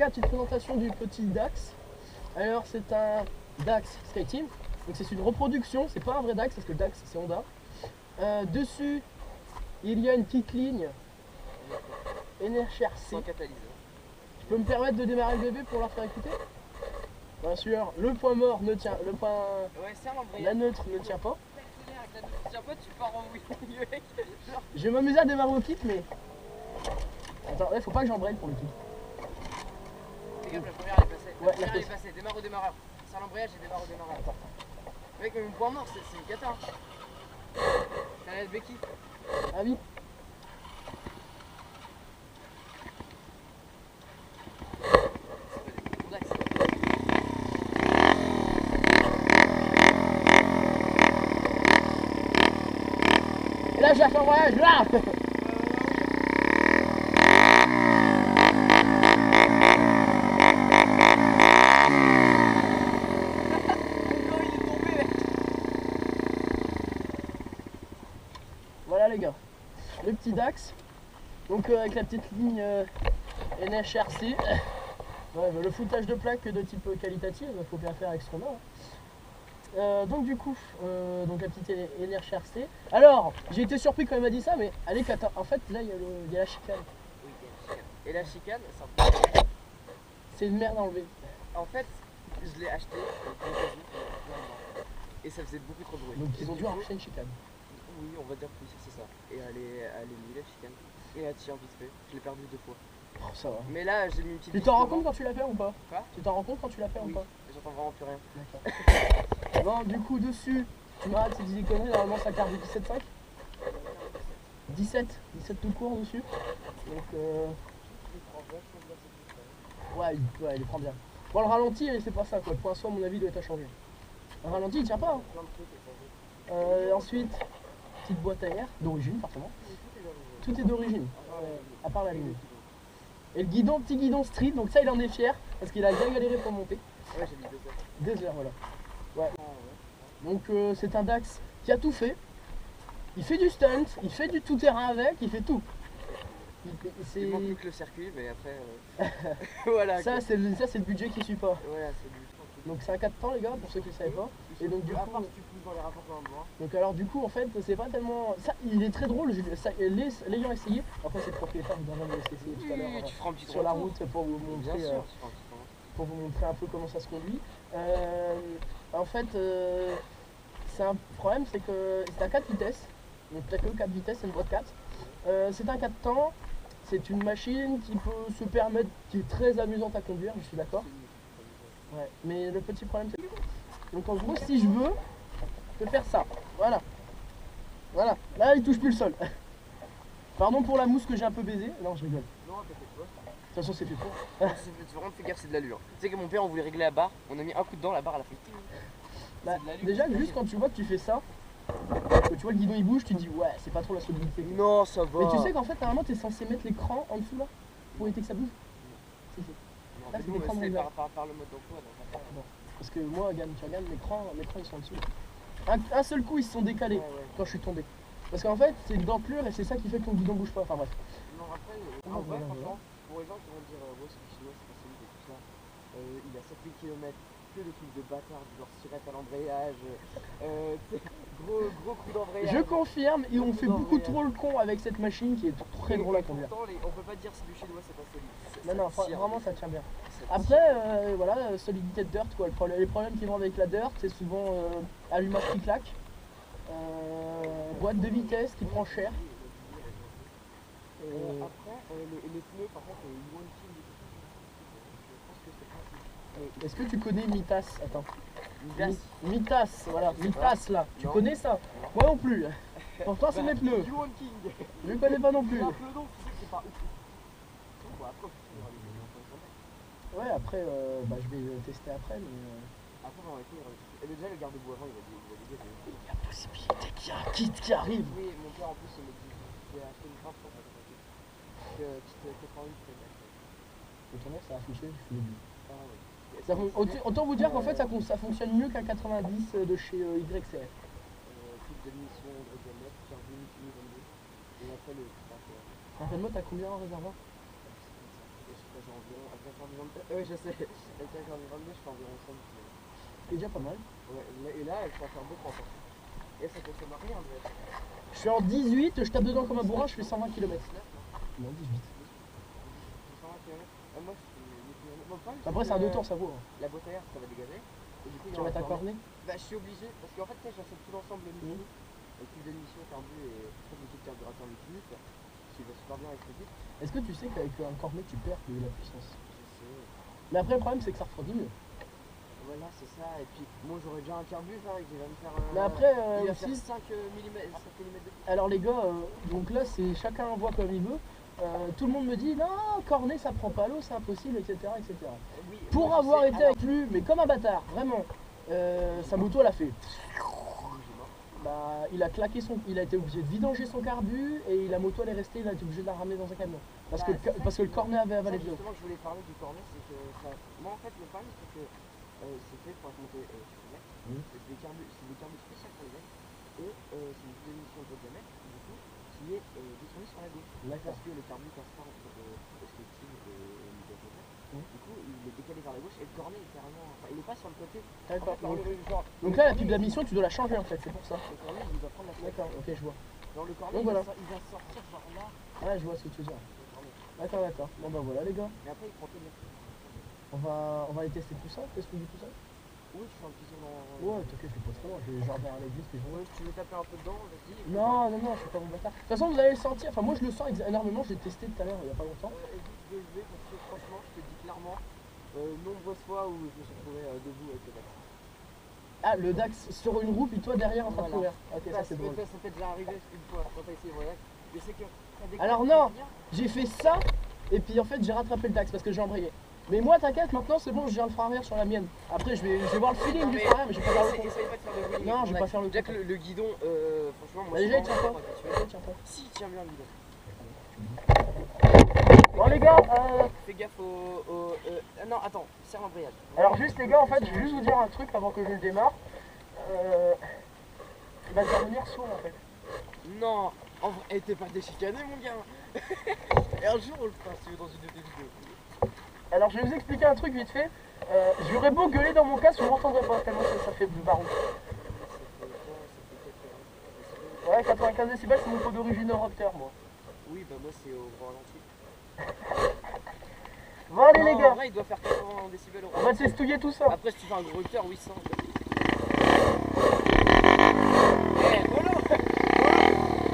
gars, petite présentation du petit Dax. Alors c'est un Dax SkyTeam. Donc c'est une reproduction, c'est pas un vrai Dax parce que Dax c'est Honda. Dessus, il y a une petite ligne NHRC. Sans catalyseur. Je peux me permettre de démarrer le bébé pour leur faire écouter? Bien sûr, le point mort ne tient, le point, la neutre ne tient pas. Tu pars en oui. Je vais m'amuser à démarrer au kit, mais attends, faut pas que j'embraye pour le kit. Fais gaffe, la première elle est passée. Ouais, La première elle est passée. Démarre au démarreur. Sans l'embrayage et démarre au démarreur. Attends. Mec, mon point mort, c'est une cata. T'as la Becky. Ah oui. Et là, j'ai fait un voyage, là. Voilà les gars, le petit Dax, donc avec la petite ligne NHRC, ouais, le foutage de plaques de type qualitative, il faut bien faire avec ce qu'on a. Donc du coup, donc la petite NHRC. Alors, j'ai été surpris quand il m'a dit ça, mais allez, en fait là il y a la chicane. Oui, il y a la chicane. Et la chicane, c'est une merde à enlever. En fait, je l'ai acheté et ça faisait beaucoup trop de bruit. Donc ils ont dû arracher une chicane. Oui, on va dire que oui, c'est ça. Et elle est nulle la chicane. Et elle tient vite fait. Je l'ai perdu 2 fois. Oh, ça va. Mais là, j'ai mis une petite. Tu t'en rends compte quand tu l'as fait ou pas? Quoi? Tu t'en rends compte quand tu l'as fait Oui. ou pas? J'entends vraiment plus rien. D'accord. Bon, du coup, dessus, tu m'arrêtes si je dis des conneries, normalement ça carte du 17.5. 17 tout court dessus. Donc, ouais, il les prend bien. Bon, le ralenti, c'est pas ça quoi. Le point à mon avis, doit être à changer. Le ralenti, il tient pas. Hein. Ensuite, petite boîte à air, d'origine, forcément. Tout est d'origine, à part la ligne. Et le guidon, petit guidon street, donc ça, il en est fier, parce qu'il a bien galéré pour monter. Ouais, j'ai mis 2 heures. 2 heures, voilà. Ouais. Donc, c'est un Dax qui a tout fait. Il fait du stunt, il fait du tout-terrain avec, il fait tout. Il manque plus que le circuit, mais après. Voilà. Ça, c'est le budget qui suit pas. Voilà, c'est du. Donc, c'est un 4 temps, les gars, pour ceux qui ne savaient pas. Et donc, du coup. Tu pousses dans les rapports dans le bois. Donc, alors, du coup, en fait, c'est pas tellement. Ça, il est très drôle, l'ayant essayé. Après, c'est le propriétaire, vous avez essayé tout à l'heure. Tu feras un petit sur la route pour vous montrer. Bien sûr, pour vous montrer un peu comment ça se conduit. En fait, c'est un problème, c'est que c'est un 4 vitesses. Donc peut-être que 4 vitesses, c'est une boîte 4. C'est un 4 temps, c'est une machine qui peut se permettre, qui est très amusante à conduire, je suis d'accord. Ouais, mais le petit problème c'est... Donc en gros, si je veux, je peux faire ça. Voilà. Voilà, là il touche plus le sol. Pardon pour la mousse que j'ai un peu baisé. Non, je rigole. Non, t'inquiète pas. De toute façon, c'est fait pour. C'est vraiment fait gaffe, c'est de l'allure. Tu sais que mon père, on voulait régler la barre, on a mis un coup dedans, la barre elle a fait. Bah, déjà, juste quand tu vois que tu fais ça, que tu vois le guidon il bouge, tu te dis ouais, c'est pas trop la solidité. Non, ça va. Mais tu sais qu'en fait, normalement, tu es censé mettre l'écran en dessous là pour éviter que ça bouge. Non, là, c'est l'écran par le mode d'emploi. Bon. Parce que moi, regarde, tu regardes l'écran, ils sont en dessous. Un seul coup, ils se sont décalés quand je suis tombé. Parce qu'en fait, c'est une dentelure et c'est ça qui fait que ton guidon bouge pas. Enfin bref. Non, après, en vrai, franchement, pour les gens qui vont dire ouais, c'est du chinois, c'est pas solide et tout ça, il a 7000 km, que des trucs de bâtard, du genre sirette à l'embrayage, gros coup d'embrayage. Je confirme, et on fait beaucoup trop le con avec cette machine qui est très drôle à conduire. On peut pas dire c'est du chinois, c'est pas solide. Non, vraiment ça tient bien. Après, voilà, solidité de dirt, quoi. Les problèmes qui vont avec la dirt, c'est souvent allumage qui claque, boîte de vitesse qui prend cher. Après, les pneus, par contre, Yuan King, je pense que c'est pas. Est-ce que tu connais Mitas? Attends. Mitas, voilà, Mitas là. Tu connais ça? Moi non plus. Pourtant, c'est mes pneus. Yuan King. Je connais pas non plus. C'est un peu long, tu sais que c'est pas ouf. Ouais, après, je vais tester après, mais. Après, on va essayer. Et déjà, le garde-boue avant, il va dire. Il y a possibilité qu'il y ait un kit qui arrive. Oui, mon père en plus, il m'a dit j'ai acheté une grappe pour ça. Petite 88 peut-être. Autrement, ça a fonctionné depuis le début. Ah ouais. Autant vous dire qu'en fait, ça fonctionne mieux qu'un 90 de chez YCF. Type de mission, Dragonnette, charge unique, 22. Et après, le. Rappelle-moi, t'as combien en réservoir? Je sais pas, genre environ, avec un carburant de... Oui, je sais, avec un carburant de 2, je fais environ 100 km. C'est déjà pas mal. Ouais, et là, je peux en faire 2-3 ans. Et ça consomme rien, en fait. Je suis en 18, je tape dedans comme un bourrin, je fais 120 km. 19, non Non, 18. 120 km. Moi, je fais 8 km. Bon, le problème, Après, c'est un 2 temps, ça vaut. Hein. la boîte à air, ça va dégager. Et du coup, il y Tu aura vas un cornet. t'accorder. Bah, je suis obligé, parce qu'en fait, j'achète tout l'ensemble de l'émission. Avec plus d'émissions, carbu et très de carburateur liquide, qui va super bien avec le titre. Est-ce que tu sais qu'avec un cornet, tu perds de la puissance? Je sais. Mais après, le problème, c'est que ça refroidit mieux. Voilà, c'est ça. Et puis, moi, j'aurais déjà un carbus, là, qui va me faire. Mais après, il va aussi, faire 5 mm de plus. alors les gars, donc là, c'est chacun voit comme il veut. Tout le monde me dit non, cornet ça prend pas l'eau, c'est impossible, etc. etc. Oui, Pour moi, je avoir sais. été Alors, avec lui, mais comme un bâtard, vraiment, sa moto elle a fait. Bah, il a claqué il a été obligé de vidanger son carbu et la moto elle est restée, il a été obligé de la ramener dans un camion. Parce, Bah, parce que le cornet avait avalé de l'eau. justement, je voulais parler du cornet, c'est que ça. Moi, en fait, le problème, c'est que c'est fait pour être monté sur les mecs. C'est des carbus spéciaux pour les mecs. Et c'est une émission de diamètre, du coup, qui est détournée sur la gauche. Parce que le carbu passe pas entre Steve et Miguel. Du coup, il est décalé vers la gauche et le cornet est carrément. Enfin, il est pas sur le côté. D'accord. En fait, Donc là, la pub de la mission, tu dois la changer en fait, c'est pour ça. le cornet, il va prendre la place. D'accord, ok, je vois. Dans le cornet, Donc voilà. il va sortir genre là. Ouais, je vois ce que tu veux dire. Le cornet. D'accord, d'accord. Bon bah voilà les gars. Mais après, il prend tout bien. On va aller tester tout ça, tester tout ça. Oui, tu fais un petit tour dans. Ouais, t'inquiète, je suis pas très loin, je vais genre vers l'église puis je Ouais, tu veux taper un peu dedans, vas-y. Non, non, non, je suis pas mon bâtard. De toute façon, vous allez le sentir, enfin moi je le sens énormément, j'ai testé tout à l'heure il y a pas longtemps. Évite de lever parce que franchement, je te dis clairement, nombreuses fois où je me suis retrouvé debout avec le Dax. Ah, le Dax sur une roue, puis toi derrière en train de courir. Ok, ça c'est drôle. Ça t'est déjà arrivé une fois quand t'as essayé Voyax. Mais c'est que ça déconne. Alors non, j'ai fait ça, et puis en fait j'ai rattrapé le Dax parce que j'ai embrayé. Mais moi t'inquiète, maintenant c'est bon, je viens le frein arrière sur la mienne. Après je vais voir le feeling du frein arrière, mais je vais pas faire le con. Essaye pas de faire de wheeling. Non, je vais pas faire le Déjà con. que le guidon, franchement, moi Bah déjà il tient pas. habitué. Tiens pas. Si, il tient bien le guidon. Bon les gars, Fais gaffe au. Non, attends, serre l'embrayage. alors juste les gars, en fait je vais juste vous dire un truc avant que je le démarre. Il va devenir sourd en fait. Non, en vrai, t'es pas déchicané, mon gars. Et un jour, on le fera si tu veux dans une de tes vidéos. Alors je vais vous expliquer un truc vite fait. J'aurais beau gueuler dans mon casque, vous m'entendrez pas tellement ça fait du baron. Ouais, 95 décibels, c'est mon pot d'origine Raptor moi. Oui, bah moi c'est au ralenti. Bon allez les En gars, vrai, il doit faire 80 décibels au on va ralenti. testouiller tout ça. Après, si tu fais un gros hauteur, 800. Eh, Polo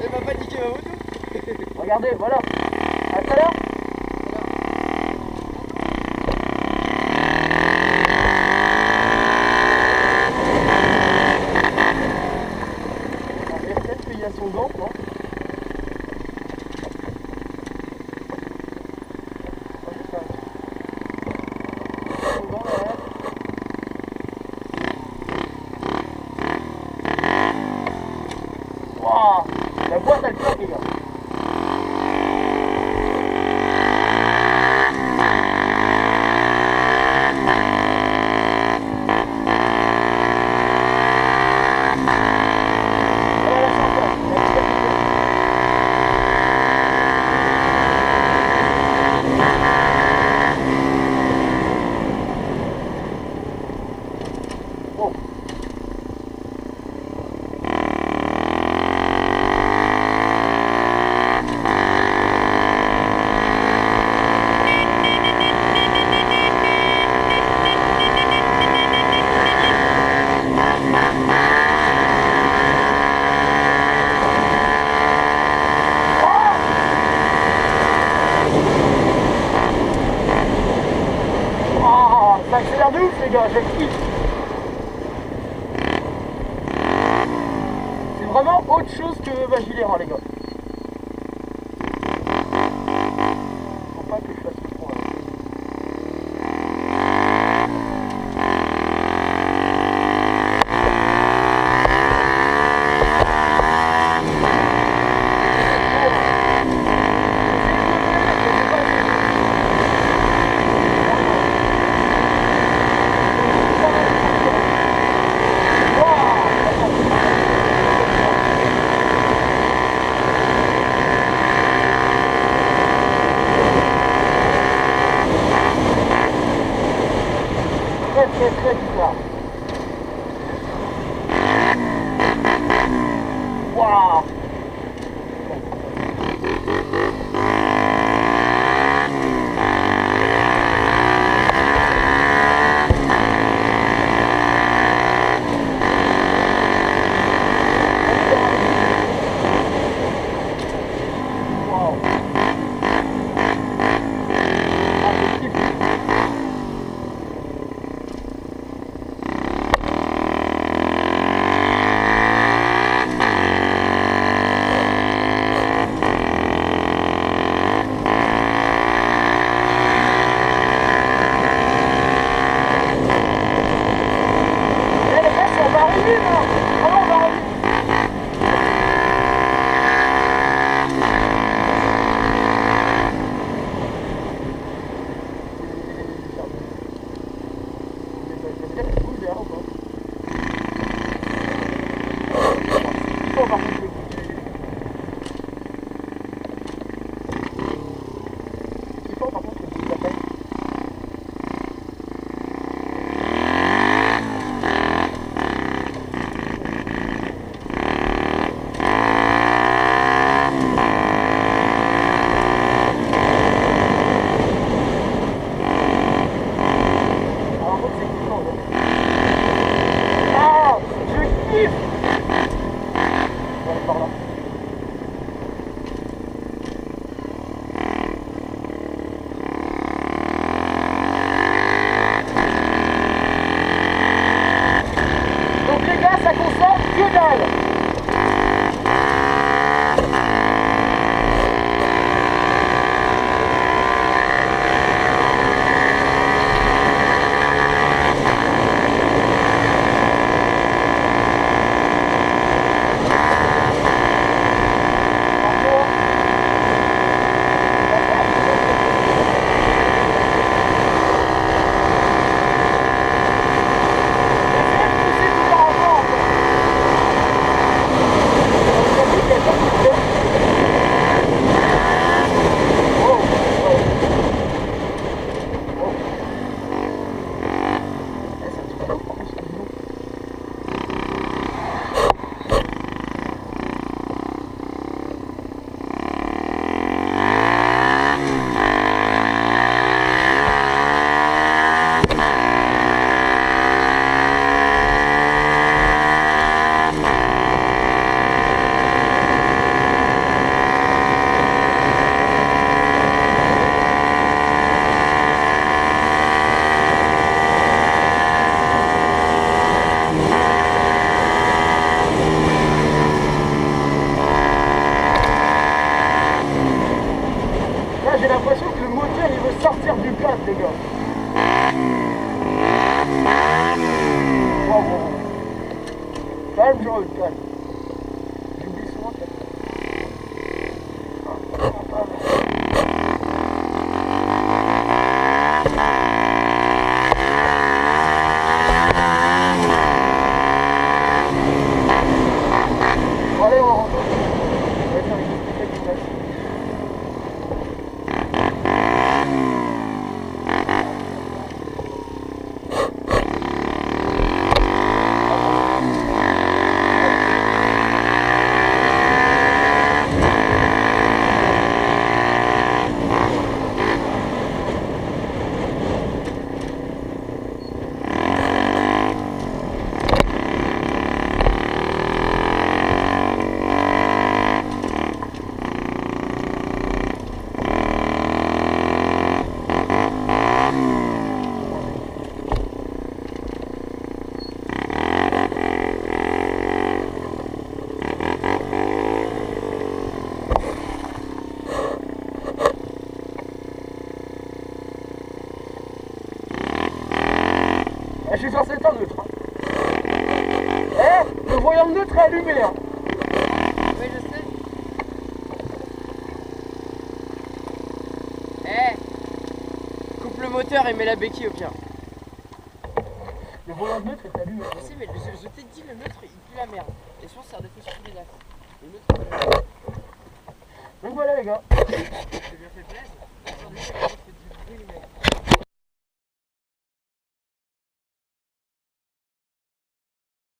Elle m'a pas niqué ma moto. Regardez, voilà. À tout à l'heure. Peut-être qu'il y a son gant, non? Son gant derrière. Wouah, la boîte elle claque les gars. Voilà, la chanson. Wow. Ah, ça accélère de ouf les gars, j'ai kiffe. C'est vraiment autre chose que Vagilera les gars. Faut pas que je fasse le con là. très bizarre. Waouh. J'ai l'impression que le moteur il veut sortir du cadre, les gars. Wow, wow. Calme, Joël, calme. J'oublie souvent que... Bon, allez, on rentre. On va faire une petite vitesse. Je suis censé être en neutre. Le voyant neutre est allumé. Hein. Oui, je sais. Coupe le moteur et mets la béquille au pire. Le voyant neutre est allumé. Je sais, mais je t'ai dit, le neutre il pue la merde. Et souvent, c'est un défaut sur tous les axes. Le neutre, Donc voilà, les gars. c'est bien fait plaisir.